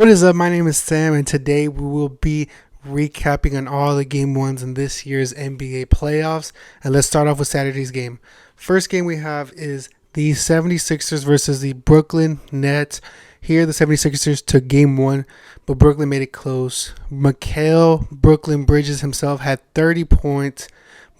What is up? My name is Sam, and today we will be recapping on all the game ones in this year's NBA playoffs. And let's start off with Saturday's game. First game we have is the 76ers versus the Brooklyn Nets. Here, the 76ers took game one, but Brooklyn made it close. Mikal Brooklyn Bridges himself had 30 points,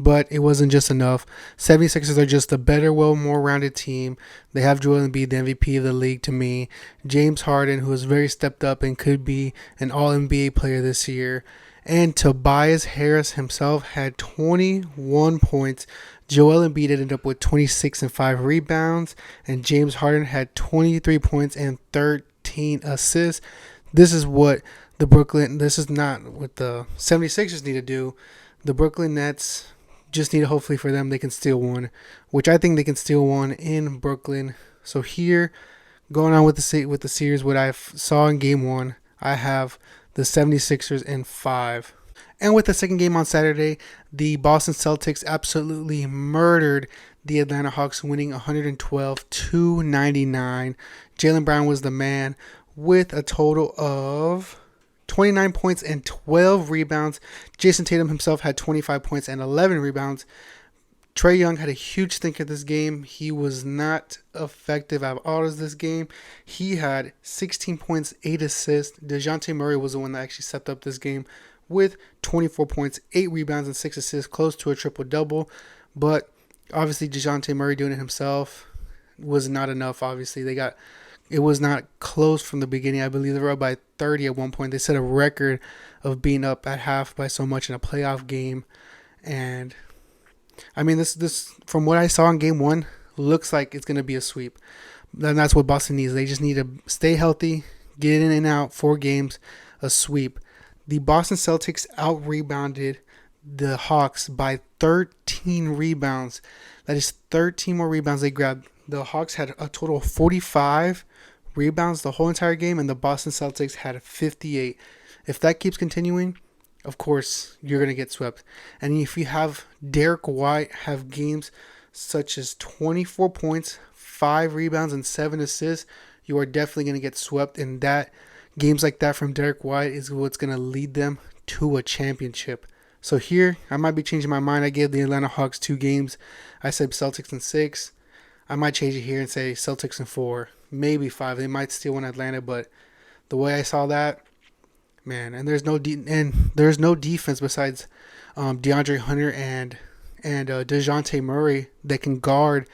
but it wasn't just enough. 76ers are just a better, more rounded team. They have Joel Embiid, the MVP of the league to me. James Harden, who has very stepped up and could be an All-NBA player this year. And Tobias Harris himself had 21 points. Joel Embiid ended up with 26 and 5 rebounds. And James Harden had 23 points and 13 assists. This is what this is not what the 76ers need to do. The Brooklyn Nets just need, hopefully for them, they can steal one, which I think they can steal one in Brooklyn. So here, going on with the series, what I saw in game one, I have the 76ers in 5. And with the second game on Saturday, the Boston Celtics absolutely murdered the Atlanta Hawks, winning 112-99. Jaylen Brown was the man with a total of 29 points and 12 rebounds. Jason Tatum himself had 25 points and 11 rebounds. Trae Young had a huge stink at this game. He was not effective at all as this game. He had 16 points, 8 assists. DeJounte Murray was the one that actually stepped up this game with 24 points, 8 rebounds, and 6 assists, close to a triple-double. But obviously DeJounte Murray doing it himself was not enough. Obviously, it was not close from the beginning. I believe they were up by 30 at one point. They set a record of being up at half by so much in a playoff game. And I mean, this from what I saw in game one, looks like it's going to be a sweep. And that's what Boston needs. They just need to stay healthy, get in and out, 4 games, a sweep. The Boston Celtics out-rebounded the Hawks by 13 rebounds. That is 13 more rebounds they grabbed. The Hawks had a total of 45 rebounds the whole entire game, and the Boston Celtics had 58. If that keeps continuing, of course, you're going to get swept. And if you have Derek White have games such as 24 points, 5 rebounds, and 7 assists, you are definitely going to get swept. And that games like that from Derek White is what's going to lead them to a championship. So here, I might be changing my mind. I gave the Atlanta Hawks 2 games. I said Celtics in 6. I might change it here and say Celtics in 4, maybe 5. They might steal one Atlanta, but the way I saw that, man, and there's no defense besides DeAndre Hunter and DeJounte Murray that can guard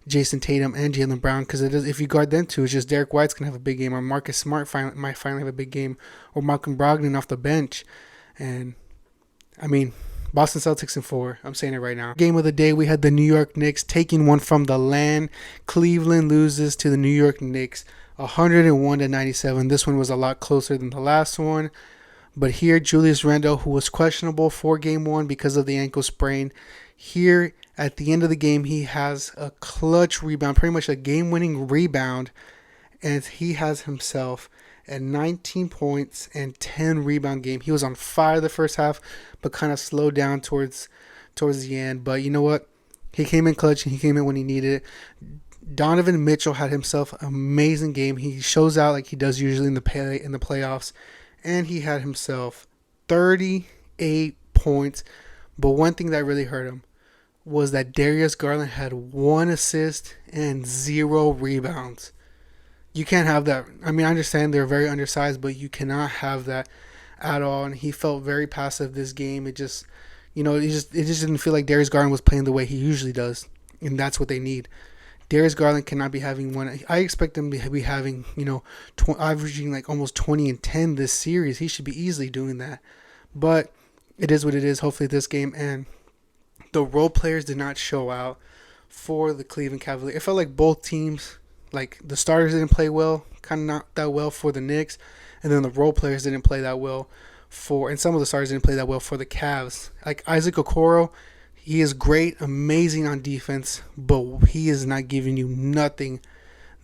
Jason Tatum and Jaylen Brown, because if you guard them two, it's just Derek White's gonna have a big game, or Marcus Smart might finally have a big game, or Malcolm Brogdon off the bench, and I mean, Boston Celtics in 4. I'm saying it right now. Game of the day, we had the New York Knicks taking one from the land. Cleveland loses to the New York Knicks 101-97. This one was a lot closer than the last one. But here, Julius Randle, who was questionable for game 1 because of the ankle sprain, here at the end of the game, he has a clutch rebound, pretty much a game-winning rebound. And he has himself at 19 points and 10 rebound game. He was on fire the first half, but kind of slowed down towards the end. But you know what? He came in clutch, and he came in when he needed it. Donovan Mitchell had himself an amazing game. He shows out like he does usually in the playoffs, and he had himself 38 points. But one thing that really hurt him was that Darius Garland had 1 assist and 0 rebounds. You can't have that. I mean, I understand they're very undersized, but you cannot have that at all. And he felt very passive this game. It just didn't feel like Darius Garland was playing the way he usually does, and that's what they need. Darius Garland cannot be having one. I expect him to be having, averaging like almost 20 and 10 this series. He should be easily doing that. But it is what it is. Hopefully this game, and the role players did not show out for the Cleveland Cavaliers. It felt like both teams, like the starters didn't play well, kind of not that well for the Knicks, and then the role players didn't play that well and some of the starters didn't play that well for the Cavs. Like Isaac Okoro, he is great, amazing on defense, but he is not giving you nothing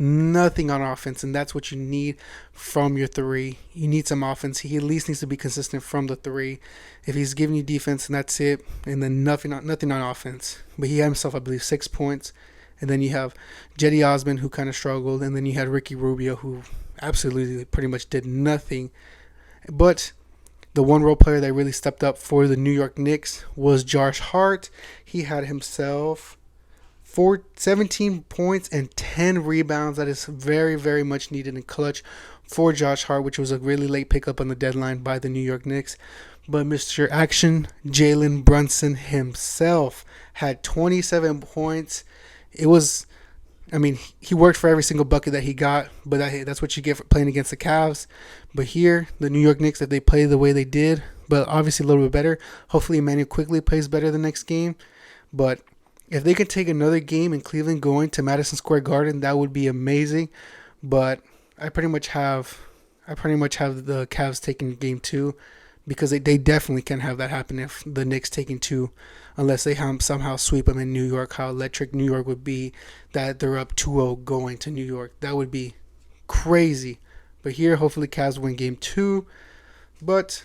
on offense, and that's what you need from your 3. You need some offense. He at least needs to be consistent from the 3. If he's giving you defense and that's it, and then nothing on offense. But he had himself, I believe, 6 points. And then you have Jetty Osman, who kind of struggled, and then you had Ricky Rubio, who absolutely pretty much did nothing. But the one role player that really stepped up for the New York Knicks was Josh Hart. He had himself 17 points and 10 rebounds. That is very, very much needed in clutch for Josh Hart, which was a really late pickup on the deadline by the New York Knicks. But Mr. Action, Jalen Brunson himself, had 27 points. It was, I mean, he worked for every single bucket that he got, but that's what you get for playing against the Cavs. But here, the New York Knicks, if they play the way they did, but obviously a little bit better, hopefully Emmanuel Quickly plays better the next game. But if they could take another game in Cleveland going to Madison Square Garden, that would be amazing. But I pretty much have the Cavs taking game 2, because they definitely can have that happen if the Knicks taking 2, unless they somehow sweep them in New York. How electric New York would be that they're up 2-0 going to New York. That would be crazy. But here, hopefully Cavs win game 2. But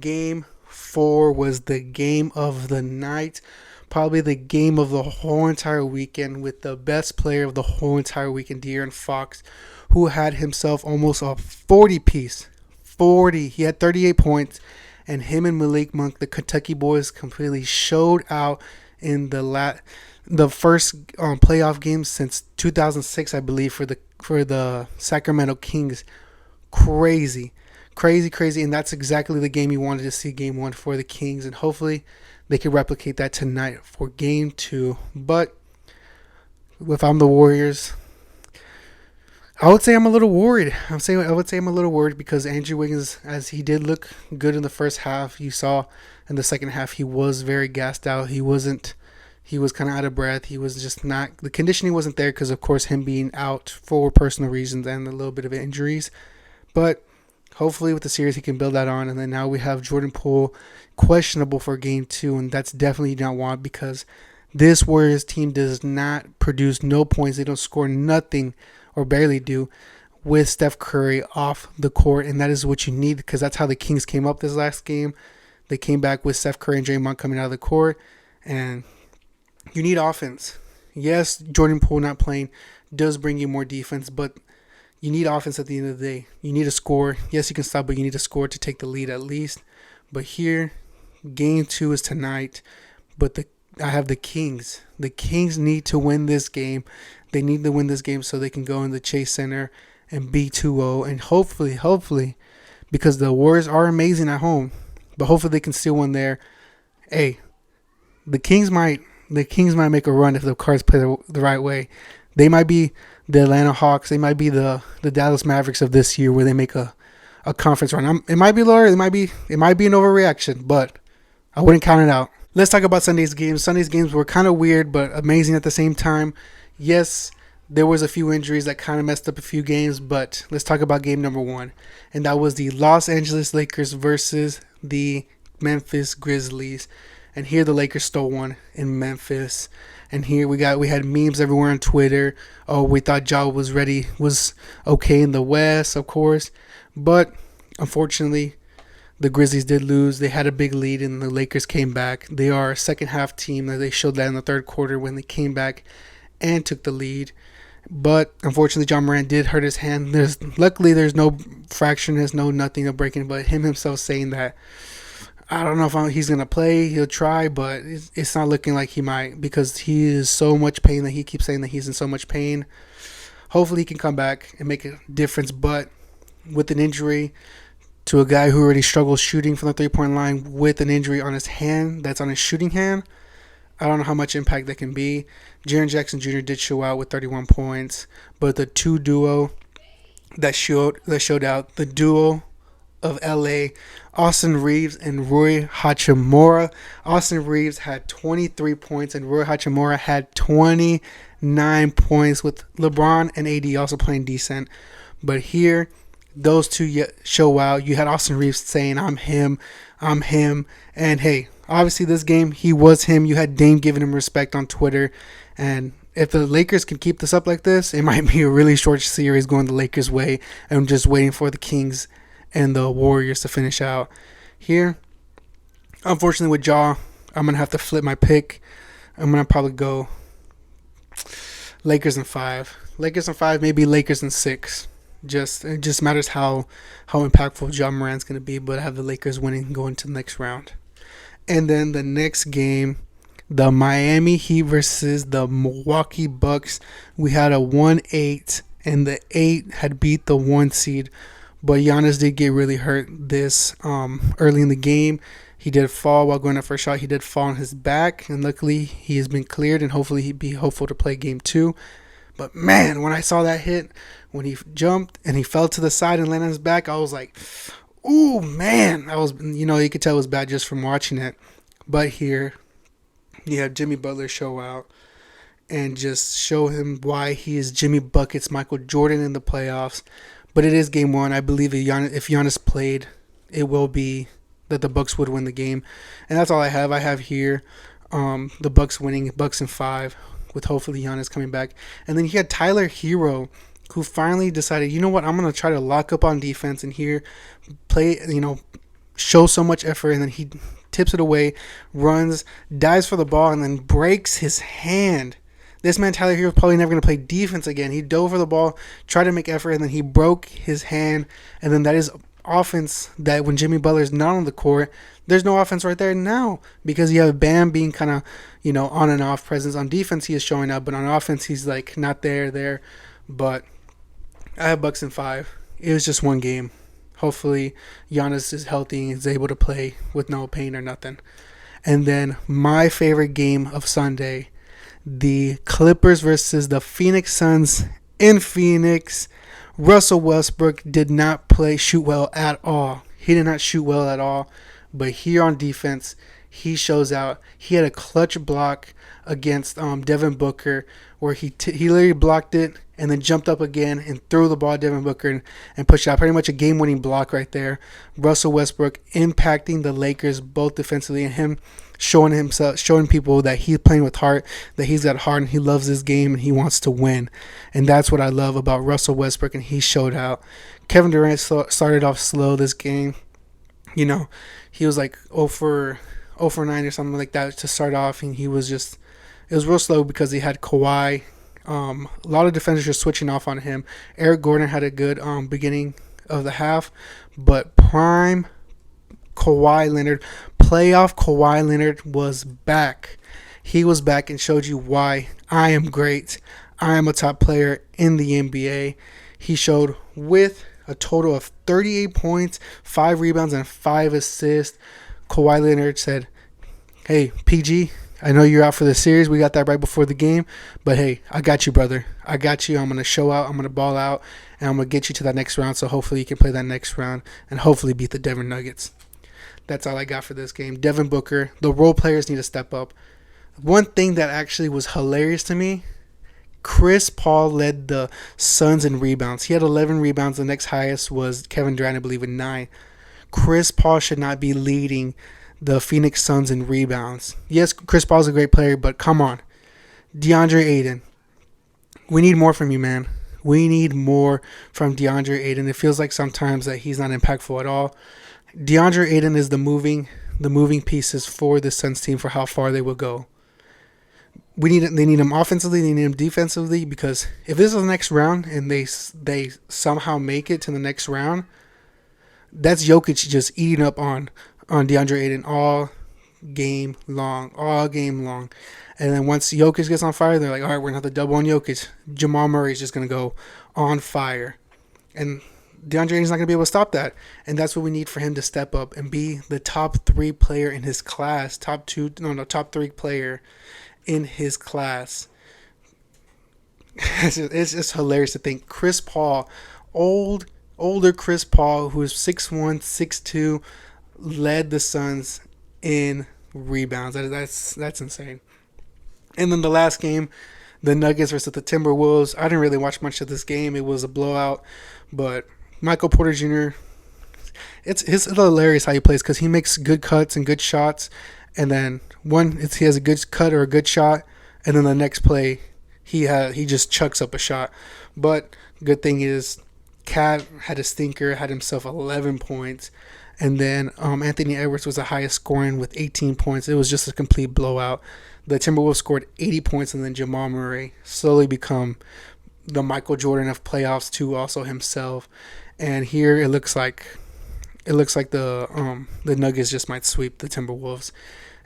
game 4 was the game of the night. Probably the game of the whole entire weekend, with the best player of the whole entire weekend, De'Aaron Fox, who had himself almost a 40-piece. 40. He had 38 points, and him and Malik Monk, the Kentucky boys, completely showed out in the first playoff game since 2006, I believe, for the Sacramento Kings. Crazy, and that's exactly the game you wanted to see, game 1 for the Kings, and hopefully they can replicate that tonight for game 2. But if I'm the Warriors, I would say I'm a little worried. I would say I'm a little worried because Andrew Wiggins, as he did look good in the first half, you saw in the second half he was very gassed out. He was kind of out of breath. He was just not, the conditioning wasn't there because, of course, him being out for personal reasons and a little bit of injuries. But hopefully with the series he can build that on. And then now we have Jordan Poole questionable for game 2, and that's definitely not want, because this Warriors team does not produce no points. They don't score nothing, or barely do, with Steph Curry off the court, and that is what you need, because that's how the Kings came up this last game. They came back with Steph Curry and Draymond coming out of the court, and you need offense. Yes, Jordan Poole not playing does bring you more defense, but you need offense at the end of the day. You need to score. Yes, you can stop, but you need to score to take the lead at least. But here, game 2 is tonight, but I have the Kings. The Kings need to win this game. They need to win this game so they can go in the Chase Center and beat 2-0. And hopefully, because the Warriors are amazing at home, but hopefully they can steal one there. Hey, the Kings might make a run if the Cards play the right way. They might be the Atlanta Hawks. They might be the Dallas Mavericks of this year, where they make a conference run. It might be lower. It might be an overreaction, but I wouldn't count it out. Let's talk about Sunday's games. Sunday's games were kind of weird, but amazing at the same time. Yes, there was a few injuries that kind of messed up a few games, but let's talk about game number 1. And that was the Los Angeles Lakers versus the Memphis Grizzlies. And here the Lakers stole one in Memphis. And here we had memes everywhere on Twitter. Oh, we thought Ja was okay in the West, of course. But unfortunately, the Grizzlies did lose. They had a big lead, and the Lakers came back. They are a second-half team. They showed that in the third quarter when they came back and took the lead. But unfortunately, John Morant did hurt his hand. Luckily, there's no fracture, there's no nothing of breaking. But him himself saying that, I don't know if he's going to play. He'll try, but it's not looking like he might, because he is so much pain that he keeps saying that he's in so much pain. Hopefully, he can come back and make a difference. But with an injury to a guy who already struggles shooting from the three-point line, with an injury on his hand, that's on his shooting hand, I don't know how much impact that can be. Jaren Jackson Jr. did show out with 31 points, but the two duo that showed out, the duo of LA, Austin Reeves and Rui Hachimura. Austin Reeves had 23 points and Rui Hachimura had 29 points, with LeBron and AD also playing decent. But here, those two show out. You had Austin Reeves saying, I'm him. And hey, obviously this game, he was him. You had Dame giving him respect on Twitter. And if the Lakers can keep this up like this, it might be a really short series going the Lakers' way, and just waiting for the Kings and the Warriors to finish out. Here, unfortunately with Ja, I'm going to have to flip my pick. I'm going to probably go Lakers in 5. Lakers in 5, maybe Lakers in 6. It just matters how impactful Ja Morant's going to be. But I have the Lakers winning and going to the next round. And then the next game, the Miami Heat versus the Milwaukee Bucks. We had a 1-8, and the 8 had beat the 1 seed. But Giannis did get really hurt this early in the game. He did fall while going up for a shot. He did fall on his back, and luckily he has been cleared, and hopefully he'd be hopeful to play game 2. But man, when I saw that hit, when he jumped and he fell to the side and landed on his back, I was like, ooh, man. You could tell it was bad just from watching it. But here, you have Jimmy Butler show out and just show him why he is Jimmy Buckets, Michael Jordan in the playoffs. But it is game 1. I believe if Giannis played, it will be that the Bucks would win the game. And that's all I have. I have here the Bucks winning, Bucks in 5, with hopefully Giannis coming back. And then you had Tyler Hero, who finally decided, you know what, I'm going to try to lock up on defense and here play, show so much effort. And then he tips it away, runs, dives for the ball, and then breaks his hand. This man, Tyler Hero, is probably never going to play defense again. He dove for the ball, tried to make effort, and then he broke his hand. And then that is offense that when Jimmy Butler is not on the court, there's no offense right there now because you have Bam being kind of, on and off presence. On defense, he is showing up, but on offense, he's like not there. But I have Bucks in 5. It was just one game. Hopefully, Giannis is healthy and is able to play with no pain or nothing. And then my favorite game of Sunday, the Clippers versus the Phoenix Suns in Phoenix. Russell Westbrook did not shoot well at all. He did not shoot well at all. But here on defense, he shows out. He had a clutch block against Devin Booker where he literally blocked it and then jumped up again and threw the ball at Devin Booker and pushed out. Pretty much a game-winning block right there. Russell Westbrook impacting the Lakers both defensively and him showing people that he's playing with heart, that he's got heart and he loves this game and he wants to win. And that's what I love about Russell Westbrook, and he showed out. Kevin Durant started off slow this game. He was like 0 for 9 or something like that to start off, and it was real slow because he had Kawhi. A lot of defenders were switching off on him. Eric Gordon had a good beginning of the half, but prime Kawhi Leonard, playoff Kawhi Leonard was back. He was back and showed you why I am great. I am a top player in the NBA. He showed with a total of 38 points, 5 rebounds, and 5 assists. Kawhi Leonard said, hey, PG, I know you're out for the series. We got that right before the game. But, hey, I got you, brother. I got you. I'm going to show out. I'm going to ball out. And I'm going to get you to that next round. So, hopefully, you can play that next round and hopefully beat the Denver Nuggets. That's all I got for this game. Devin Booker, the role players need to step up. One thing that actually was hilarious to me, Chris Paul led the Suns in rebounds. He had 11 rebounds. The next highest was Kevin Durant, I believe, with 9. Chris Paul should not be leading the Phoenix Suns in rebounds. Yes, Chris Paul's a great player, but come on. DeAndre Ayton, we need more from you, man. We need more from DeAndre Ayton. It feels like sometimes that he's not impactful at all. DeAndre Ayton is the moving pieces for the Suns team for how far they will go. They need him offensively, they need him defensively, because if this is the next round and they somehow make it to the next round, that's Jokic just eating up on DeAndre Ayton all game long. And then once Jokic gets on fire, they're like, all right, we're going to have to double on Jokic. Jamal Murray is just going to go on fire. And DeAndre Ayton's not going to be able to stop that. And that's what we need for him to step up and be the top 3 player in his class. Top 3 player in his class. It's just hilarious to think Chris Paul, older Chris Paul, who is 6'1", 6'2", led the Suns in rebounds. That's insane. And then the last game, the Nuggets versus the Timberwolves. I didn't really watch much of this game. It was a blowout, but Michael Porter Jr., it's hilarious how he plays because he makes good cuts and good shots, and then he has a good cut or a good shot, and then the next play he just chucks up a shot. But good thing is, Cat had a stinker, had himself 11 points, and then Anthony Edwards was the highest scoring with 18 points. It was just a complete blowout. The Timberwolves scored 80 points, and then Jamal Murray slowly become the Michael Jordan of playoffs too, also himself. And here it looks like the Nuggets just might sweep the Timberwolves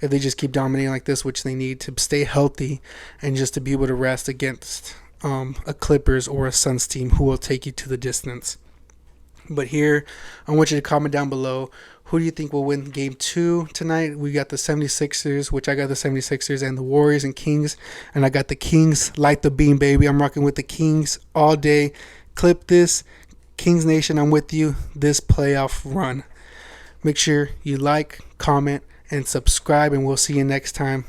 if they just keep dominating like this, which they need to stay healthy and just to be able to rest against a Clippers or a Suns team who will take you to the distance. But here, I want you to comment down below, who do you think will win game 2 tonight? We got the 76ers, which I got the 76ers, and the Warriors and Kings. And I got the Kings, light the beam, baby. I'm rocking with the Kings all day. Clip this. Kings Nation, I'm with you this playoff run. Make sure you like, comment, and subscribe, and we'll see you next time.